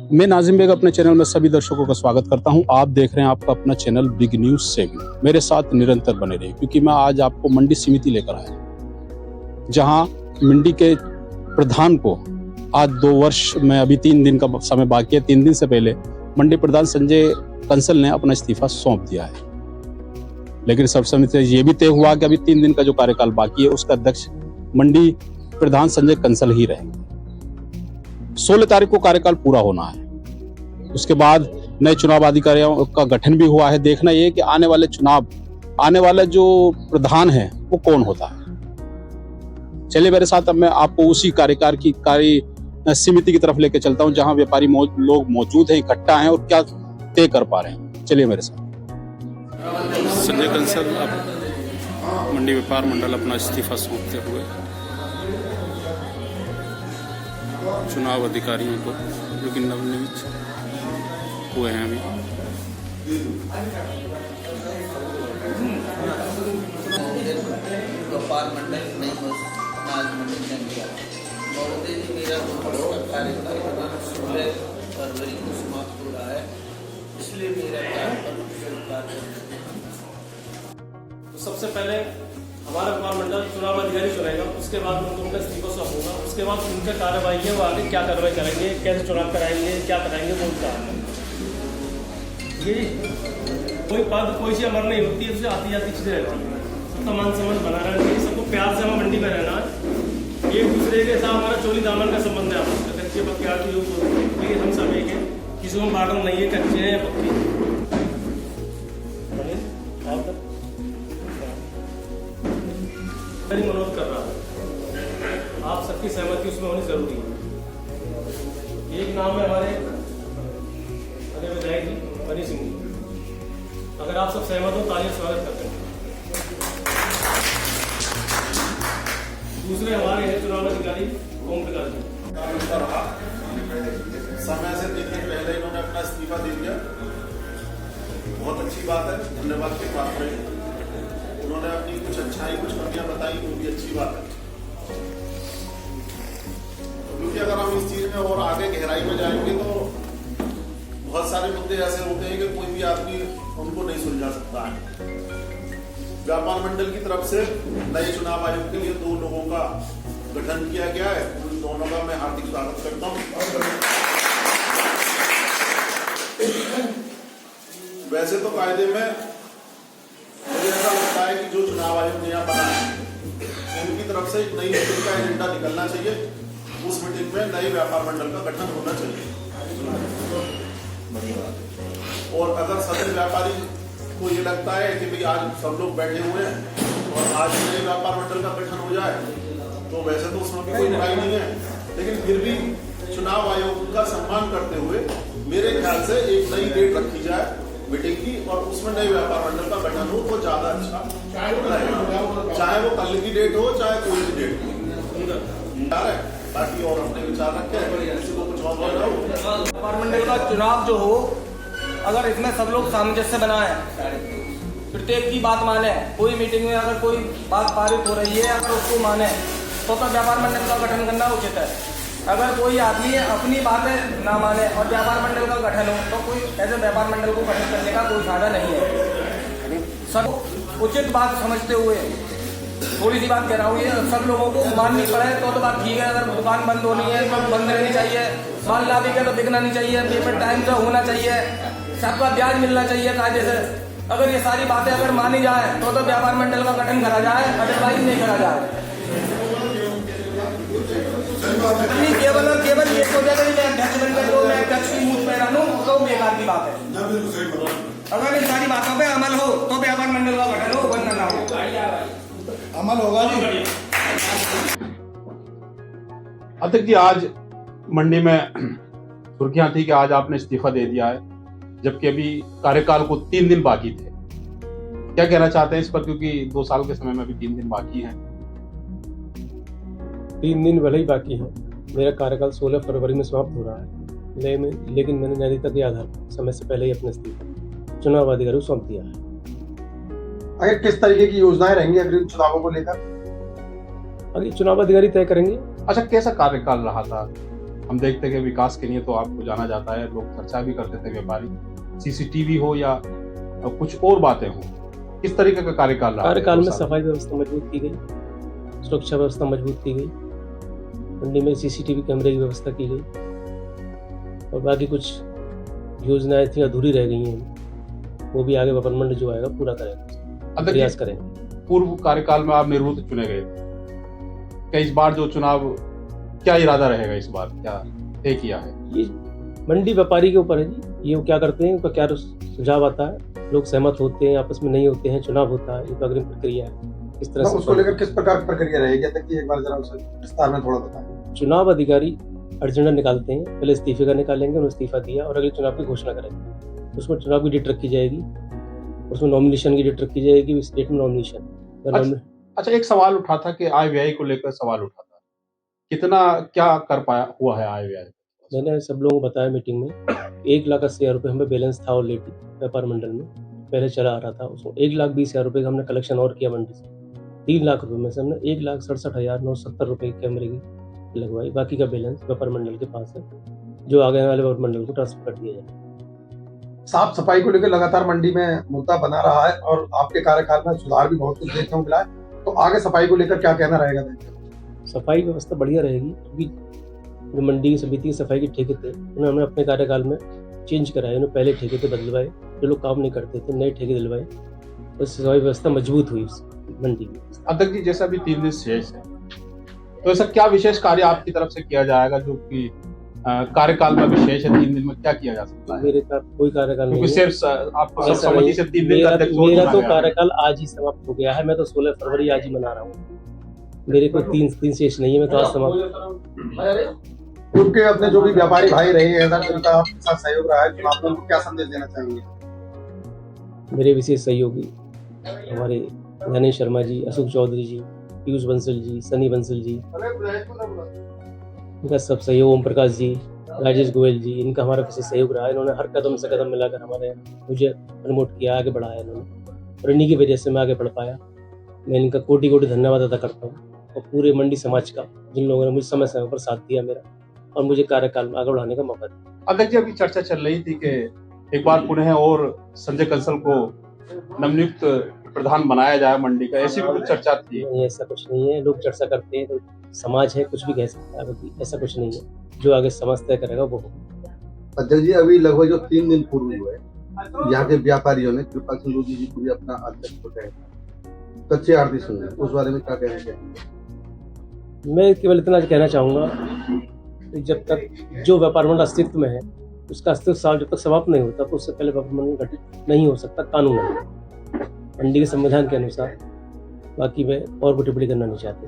मैं नाजिम बेग अपने चैनल में सभी दर्शकों का स्वागत करता हूं। आप देख रहे हैं आपका अपना चैनल बिग न्यूज 7। मेरे साथ निरंतर बने रहिए क्योंकि मैं आज आपको मंडी समिति लेकर आया, जहां मंडी के प्रधान को आज 2 वर्ष में अभी 3 दिन का समय बाकी है। 3 दिन से पहले मंडी प्रधान संजय कंसल ने अपना इस्तीफा सौंप दिया है, लेकिन सर्वसम्मति से ये भी तय हुआ कि अभी 3 दिन का जो कार्यकाल बाकी है उसका अध्यक्ष मंडी प्रधान संजय कंसल ही रहेंगे। 16 तारीख को कार्यकाल पूरा होना है। उसके बाद नए चुनाव अधिकारियों का गठन भी हुआ है। देखना यह कि आने वाले जो प्रधान है वो कौन होता है। चलिए मेरे साथ, अब मैं आपको उसी कार्यकाल की कार्य समिति की तरफ लेके चलता हूं, जहां व्यापारी लोग मौजूद हैं, इकट्ठा हैं और क्या तय कर पा रहे हैं। चलिए मेरे साथ। संजय कंसल अब मंडी व्यापार मंडल अपना इस्तीफा सौंपते हुए चुनाव अधिकारियों को, जो कि नवनियुक्त हुए हैं अभी, व्यापार मंडल नहीं हो नाज मंडल ने किया। महोदय जी, मेरा कार्यकाल 16 फरवरी को समाप्त हो रहा है, इसलिए मेरा कार्यकाल स्वीकार तो सबसे पहले हमारा व्यापार मंडल चुनाव अधिकारी चुनेगा, उसके बाद उनका इस्तीफा सौंपूंगा। उसके बाद उनका कार्यवाही है, वो आगे क्या कार्रवाई करेंगे, कैसे चुनाव कराएंगे, क्या कराएंगे, वो उनका ये कोई पद कोई चीज़ अमर नहीं होती है, उससे आती जाती चीज़ें रहती हैं। सबका मान सम्मान बना रहना चाहिए, सबको प्यार से हमें मंडी में रहना है। एक दूसरे के साथ हमारा चोली दामन का संबंध है, आपस में कच्चे पक्के आती हो, हम सब एक है, किसी को बाटम नहीं है, कच्चे हैं या पक्के। मनोज कर रहा है, आप सबकी सहमति उसमें होनी जरूरी है। एक नाम है हमारे अरे विधायक जी हनी सिंह जी, अगर आप सब सहमत हो तालियों स्वागत करते हैं। दूसरे हमारे हैं चुनाव अधिकारी ओम प्रकाश जी। समय से 3 दिन पहले इन्होंने अपना इस्तीफा दे दिया, बहुत अच्छी बात है, धन्यवाद के पात्र हैं। उन्होंने अपनी कुछ अच्छाई कुछ कमियां बताई, वो भी अच्छी बात है, क्योंकि अगर हम इस चीज में और आगे गहराई में जाएंगे तो बहुत सारे मुद्दे ऐसे होते हैं कि कोई भी आदमी उनको नहीं सुलझा सकता है। व्यापार मंडल की तरफ से नए चुनाव आयोग के लिए 2 लोगों का गठन किया गया है, उन दोनों का मैं हार्दिक स्वागत करता हूँ। वैसे तो कायदे में मुझे ऐसा लगता है कि जो चुनाव आयोग नया बना है उनकी तरफ से एक नई मीटिंग का एजेंडा निकलना चाहिए। उस मीटिंग में नए व्यापार मंडल का गठन होना चाहिए, और अगर सभी व्यापारी को ये लगता है कि भाई आज सब लोग बैठे हुए हैं और आज नए व्यापार मंडल का गठन हो जाए, तो वैसे तो उसमें कोई बुराई नहीं है, लेकिन फिर भी चुनाव आयोग का सम्मान करते हुए मेरे ख्याल से एक नई डेट रखी जाए मीटिंग की, और उसमें नए व्यापार मंडल का गठन हो तो ज्यादा अच्छा रहेगा। चाहे वो कल की डेट हो, चाहे कोई भी डेट हो। बाकी और अपने विचार रखे हैं, किसी को कुछ और बोलना हो। व्यापार मंडल का चुनाव जो हो, अगर इसमें सब लोग सामंजस्य बनाए, प्रत्येक की बात माने, कोई मीटिंग में अगर कोई बात पारित हो रही है अगर उसको माने तो व्यापार मंडल का गठन करना उचित है। अगर कोई आदमी अपनी बातें ना माने और व्यापार मंडल का गठन हो तो कोई ऐसे व्यापार मंडल को गठन करने का कोई फायदा नहीं है। सब उचित बात समझते हुए थोड़ी सी बात कह रहा हूँ, ये सब लोगों को माननी पड़े तो बात ठीक है। अगर दुकान बंद होनी है तो बंद रहनी चाहिए, माल ना बिके तो बिकना नहीं चाहिए, पेमेंट टाइम से होना चाहिए, सबका ब्याज मिलना चाहिए कायदे से। अगर ये सारी बातें अगर मानी जाए तो व्यापार मंडल का गठन करा जाए, अदरवाइज नहीं करा जाए। केवल और केवल ये सोचा कि मैं अध्यक्ष बनकर तो मैं अध्यक्ष की मूछ पे रहूं तो बेकार की बात है। अगर इन सारी बातों पे अमल हो तो व्यापार मंडल का गठन हो, वरना ना हो। अमल होगा जी। अध्यक्ष जी, आज मंडी में सुर्खियां थी कि आज आपने इस्तीफा दे दिया है, जबकि अभी कार्यकाल को 3 दिन बाकी थे। क्या कहना चाहते हैं इस पर, क्योंकि 2 साल के समय में अभी 3 दिन बाकी हैं। 3 दिन भले ही बाकी हैं, मेरा कार्यकाल 16 फरवरी में समाप्त हो रहा है, लेकिन मैंने नैतिकता के आधार पर समय से पहले ही अपना इस्तीफा चुनाव अधिकारी को सौंप दिया है। आगे किस तरीके की योजनाएं रहेंगी अग्रिम चुनावों को लेकर? अगली चुनाव अधिकारी तय करेंगे। अच्छा, कैसा कार्यकाल रहा था? हम देखते हैं कि विकास के लिए तो आपको जाना जाता है, लोग चर्चा भी करते थे व्यापारी, सीसीटीवी हो या कुछ और बातें हो, किस तरीके का कार्यकाल रहा? कार्यकाल में सफाई व्यवस्था मजबूत की गई, सुरक्षा व्यवस्था मजबूत की गई, मंडी में सीसीटीवी कैमरे की व्यवस्था की गई और बाकी कुछ योजनाएं थी अधूरी रह गई हैं, वो भी आगे व्यापार मंडल जो आएगा पूरा करेंगे, प्रयास करेंगे। पूर्व कार्यकाल में आप निर्विरोध चुने गए थे, क्या इस बार जो चुनाव क्या इरादा रहेगा, इस बार क्या तय किया है? ये मंडी व्यापारी के ऊपर है जी, ये वो क्या करते हैं, उनका क्या सुझाव आता है, लोग सहमत होते हैं, आपस में नहीं होते हैं, चुनाव होता है, ये तो अग्रिम प्रक्रिया है। इस तरह से उसको लेकर किस प्रकार की प्रक्रिया रहेगी, एक बार जरा उसे विस्तार में थोड़ा बताएं। चुनाव अधिकारी एजेंडा निकालते हैं, पहले इस्तीफे का निकालेंगे, उन्होंने इस्तीफा दिया और अगले चुनाव की घोषणा करेंगे। उसमें चुनाव की डेट रखी जाएगी, उसमें नॉमिनेशन की डेट रखी जाएगी, इस डेट में नॉमिनेशन। अच्छा, एक सवाल उठा था कि आय व्यय को लेकर सवाल उठा था, कितना क्या कर पाया हुआ है आय व्यय? मैंने सब लोगों को बताया मीटिंग में, 1,80,000 रुपये हमें बैलेंस था ऑलरेडी व्यापार मंडल में, पहले चला आ रहा था। उसमें 1,20,000 रुपये का हमने कलेक्शन और किया मंडी से। 3 लाख रुपये में से हमने 1,67,970 रुपये की कैमरे की लगवाई, बाकी का बैलेंस व्यापार मंडल के पास है, जो आगे वाले व्यापार मंडल को ट्रांसफर कर दिया जाए। साफ सफाई को लेकर लगातार मंडी में मुद्दा बना रहा है और आपके कार्यकाल में सुधार भी बहुत कुछ देखने को मिला है, तो आगे सफाई को लेकर क्या कहना रहेगा? सफाई व्यवस्था बढ़िया रहेगी, क्योंकि जो मंडी की समिति की सफाई के ठेके थे उन्हें हमने अपने कार्यकाल में चेंज कराए, उन्हें पहले ठेके थे बदलवाए, जो लोग काम नहीं करते थे नए ठेके दिलवाए, उससे सफाई व्यवस्था मजबूत हुई उस मंडी में। अध्यक्ष जी, जैसा अभी 3 दिन शेष है, तो ऐसा क्या विशेष कार्य आपकी तरफ से किया जाएगा जो कि कार्यकाल में विशेष है? 3 दिन में क्या किया जा सकता है? मेरे का कोई कार्यकाल नहीं है, सिर्फ आपको सर्वसम्मति से 3 दिन का अध्यक्ष मेरा तो कार्यकाल आज ही समाप्त हो गया है। मैं तो 16 फरवरी आज ही मना रहा हूँ, मेरे को 3 शेष नहीं है, मैं तो आज समाप्त। उनके अपने जो भी व्यापारी भाई रहे हैं, उनका आपके साथ सहयोग रहा है, तो आप उनको क्या संदेश देना चाहेंगे? मेरे विशेष सहयोगी हमारे गणेश शर्मा जी, अशोक चौधरी जी, पीयूष बंसल जी, सनी बंसल जी, इनका सब सहयोग, ओम प्रकाश जी, राजेश गोयल जी, इनका हमारा विशेष सहयोग रहा है। इन्होंने हर कदम से कदम मिलाकर मुझे प्रमोट किया, आगे बढ़ाया इन्होंने, और इन्हीं की वजह से मैं आगे बढ़ पाया। मैं इनका कोटि कोटि धन्यवाद अदा करता हूँ, और पूरे मंडी समाज का, जिन लोगों ने मुझे समय समय पर साथ दिया मेरा और मुझे कार्यकाल में आगे बढ़ाने का मौका दिया। अध्यक्ष जी, अभी चर्चा चल रही थी कि एक बार पुनः और संजय कंसल को नवनियुक्त प्रधान बनाया जाए मंडी का, ऐसी भी कुछ चर्चा थी? नहीं, ऐसा कुछ नहीं है, लोग चर्चा करते हैं तो समाज है, कुछ भी कह सकता है, ऐसा कुछ नहीं है, जो आगे समाज तय करेगा वो होगा। अध्यक्ष जी, अभी लगभग जो 3 दिन पूर्व हुए, यहाँ के व्यापारियों ने कृपाल सिंधु जी को भी अपना अध्यक्ष बताया, कच्चे आरती सुन, उस बारे में क्या कहना चाहेंगे? मैं केवल इतना कहना चाहूँगा, जब तक जो व्यापार मंडल अस्तित्व में है, उसका अस्तित्व जब तक समाप्त नहीं होता, तो उससे पहले व्यापार मंडल गठित नहीं हो सकता कानून है, मंडी के संविधान के अनुसार। बाकी मैं और कोई टिप्पणी करना नहीं चाहते।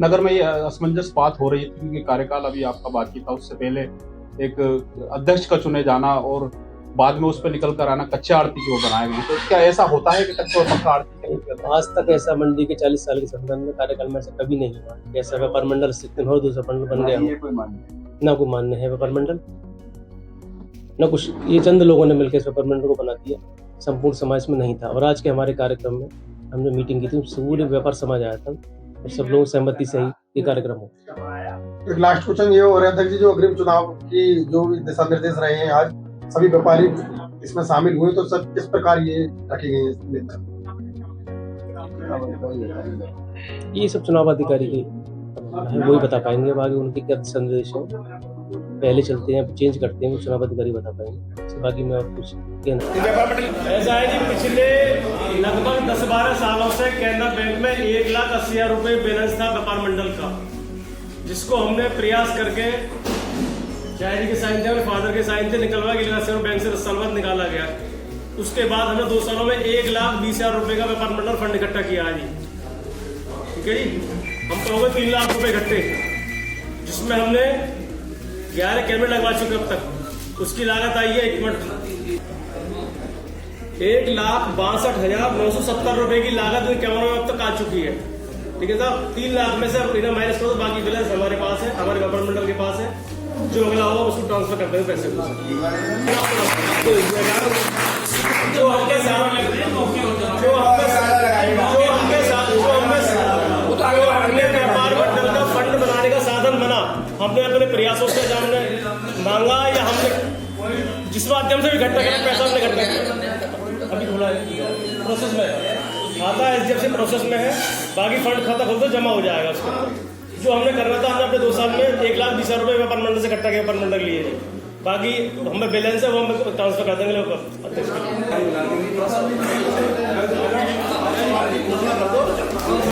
नगर में ये असमंजस बात हो रही थी क्योंकि कार्यकाल अभी आपका बाकी था, उससे पहले एक अध्यक्ष का चुने जाना और बाद में उस पर निकल कर आना कच्चे आड़ती की वो बनाए गए, तो क्या ऐसा होता है कि कच्चे और पक्का आड़ती? आज तक ऐसा मंडी के 40 साल के संबंध में कार्यकाल में ऐसा कभी नहीं हुआ, ऐसा व्यापार मंडल अस्तित्व में और दूसरा मंडल बन गया हो। ना कोई मान्य है व्यापार मंडल, न कुछ, ये चंद लोगों ने मिलकर इस व्यापार मंडल को बना दिया, संपूर्ण समाज में नहीं था। और आज के हमारे कार्यक्रम में हमने मीटिंग की थी, पूरे व्यापार समाज आया था और सब लोगों सहमति से ही ये कार्यक्रम हो। एक लास्ट क्वेश्चन ये हो रहा था कि जो अग्रिम चुनाव की जो भी दिशा निर्देश रहे हैं, आज सभी व्यापारी इसमें शामिल हुए, तो सब किस प्रकार ये रखी गई है? ये सब चुनाव अधिकारी की वही बता पाएंगे, अब आगे उनके क्या संदेश है, पहले चलते हैं चेंज करते हैं, चुनाव अधिकारी बता पाएंगे। बाकी मैं और कुछ कहना, ऐसा है कि पिछले लगभग 10-12 सालों से केंद्र बैंक में 1,80,000 रुपये बैलेंस था व्यापार मंडल का, जिसको हमने प्रयास करके शायरी के साइन थे और फादर के साइन थे, निकलवा के लिए बैंक से रसलवत निकाला गया। उसके बाद हमने 2 सालों में 1,20,000 रुपये का व्यापार मंडल फंड इकट्ठा किया है जी, ठीक है जी। हम तो हो गए 3 लाख रुपये इकट्ठे, जिसमें हमने 11 कैमरे लगवा चुके अब तक। उसकी लागत आई है 1,62,970 रुपये की लागत इन कैमरों में अब तक आ चुकी है, ठीक है साहब। 3 लाख में से इन्हें माइनस करो, बाकी बैलेंस हमारे पास है, हमारे व्यापार मंडल के पास है, जो अगला होगा उसको ट्रांसफर करते हैं पैसे को। जो हमके साथ व्यापार मंडल का फंड बनाने का साधन बना, हमने अपने प्रयासों से हमने मांगा या हमने जिस माध्यम से भी इकट्ठा किया पैसा हमने इकट्ठा किया, अभी थोड़ा प्रोसेस में है, खाता HDFC प्रोसेस में है, बाकी फंड खाता खोल तो जमा हो जाएगा उसके बाद। जो हमने करना था हमने अपने 2 साल में 1,20,000 रुपये व्यापार मंडल से इकट्ठा किया, व्यापार मंडल लिए थे, बाकी हमें बैलेंस है वो हम ट्रांसफर कर देंगे अध्यक्ष।